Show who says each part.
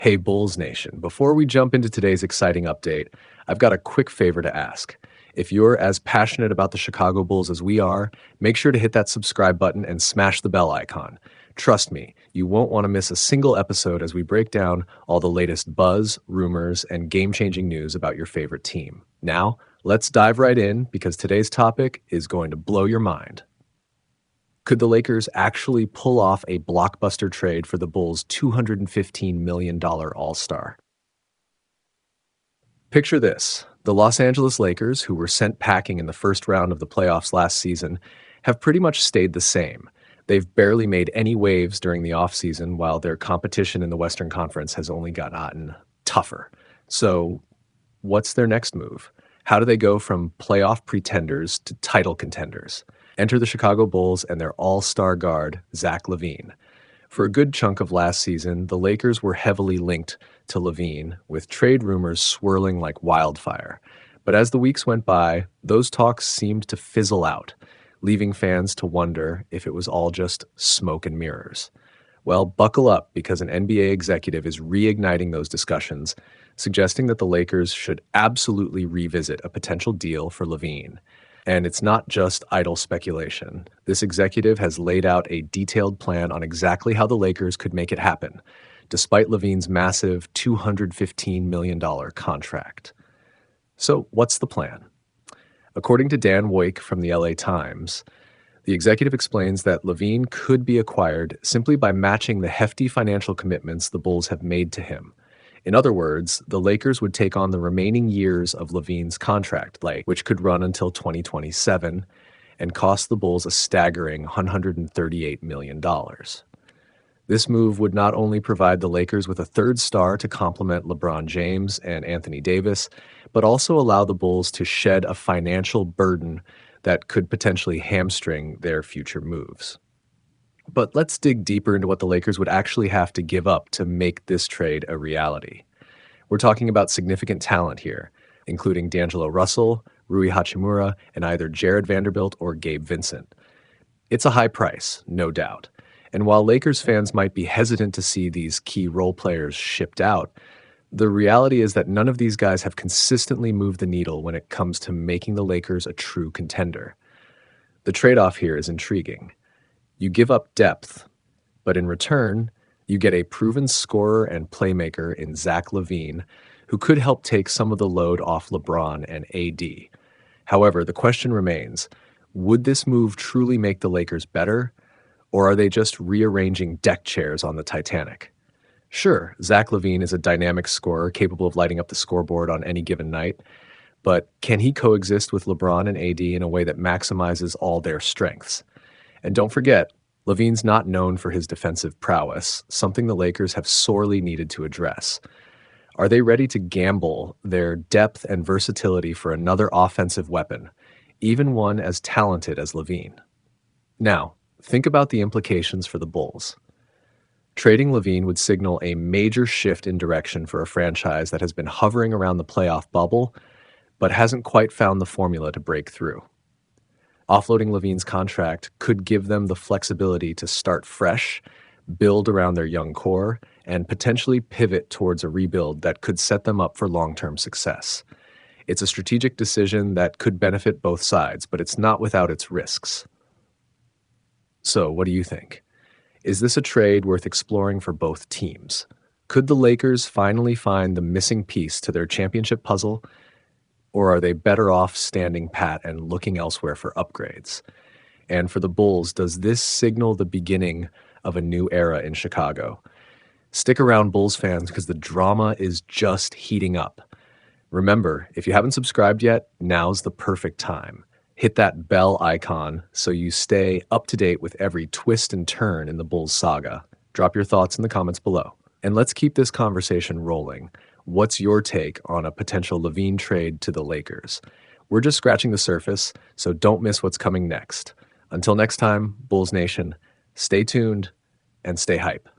Speaker 1: Hey, Bulls Nation. Before we jump into today's exciting update, I've got a quick favor to ask. If you're as passionate about the Chicago Bulls as we are, make sure to hit that subscribe button and smash the bell icon. Trust me, you won't want to miss a single episode as we break down all the latest buzz, rumors, and game changing news about your favorite team. Now, let's dive right in because today's topic is going to blow your mind. Could the Lakers actually pull off a blockbuster trade for the Bulls' $215 million All-Star? Picture this. The Los Angeles Lakers, who were sent packing in the first round of the playoffs last season, have pretty much stayed the same. They've barely made any waves during the offseason, while their competition in the Western Conference has only gotten tougher. So, what's their next move? How do they go from playoff pretenders to title contenders? Enter the Chicago Bulls and their all-star guard, Zach LaVine. For a good chunk of last season, the Lakers were heavily linked to LaVine, with trade rumors swirling like wildfire. But as the weeks went by, those talks seemed to fizzle out, leaving fans to wonder if it was all just smoke and mirrors. Well, buckle up because an NBA executive is reigniting those discussions, suggesting that the Lakers should absolutely revisit a potential deal for LaVine. And it's not just idle speculation. This executive has laid out a detailed plan on exactly how the Lakers could make it happen, despite LaVine's massive $215 million contract. So, what's the plan? According to Dan Woik from the LA Times, the executive explains that LaVine could be acquired simply by matching the hefty financial commitments the Bulls have made to him. In other words, the Lakers would take on the remaining years of LaVine's contract, which could run until 2027, and cost the Bulls a staggering $138 million. This move would not only provide the Lakers with a third star to complement LeBron James and Anthony Davis, but also allow the Bulls to shed a financial burden that could potentially hamstring their future moves. But let's dig deeper into what the Lakers would actually have to give up to make this trade a reality. We're talking about significant talent here, including D'Angelo Russell, Rui Hachimura, and either Jared Vanderbilt or Gabe Vincent. It's a high price, no doubt. And while Lakers fans might be hesitant to see these key role players shipped out, the reality is that none of these guys have consistently moved the needle when it comes to making the Lakers a true contender. The trade-off here is intriguing. You give up depth, but in return, you get a proven scorer and playmaker in Zach LaVine, who could help take some of the load off LeBron and AD. However, the question remains, would this move truly make the Lakers better, or are they just rearranging deck chairs on the Titanic? Sure, Zach LaVine is a dynamic scorer capable of lighting up the scoreboard on any given night, but can he coexist with LeBron and AD in a way that maximizes all their strengths? And don't forget, LaVine's not known for his defensive prowess, something the Lakers have sorely needed to address. Are they ready to gamble their depth and versatility for another offensive weapon, even one as talented as LaVine? Now, think about the implications for the Bulls. Trading LaVine would signal a major shift in direction for a franchise that has been hovering around the playoff bubble, but hasn't quite found the formula to break through. Offloading LaVine's contract could give them the flexibility to start fresh, build around their young core, and potentially pivot towards a rebuild that could set them up for long-term success. It's a strategic decision that could benefit both sides, but it's not without its risks. So, what do you think? Is this a trade worth exploring for both teams? Could the Lakers finally find the missing piece to their championship puzzle? Or are they better off standing pat and looking elsewhere for upgrades? And for the Bulls, does this signal the beginning of a new era in Chicago? Stick around, Bulls fans, because the drama is just heating up. Remember, if you haven't subscribed yet, now's the perfect time. Hit that bell icon so you stay up to date with every twist and turn in the Bulls saga. Drop your thoughts in the comments below. And let's keep this conversation rolling. What's your take on a potential LaVine trade to the Lakers? We're just scratching the surface, so don't miss what's coming next. Until next time, Bulls Nation, stay tuned and stay hype.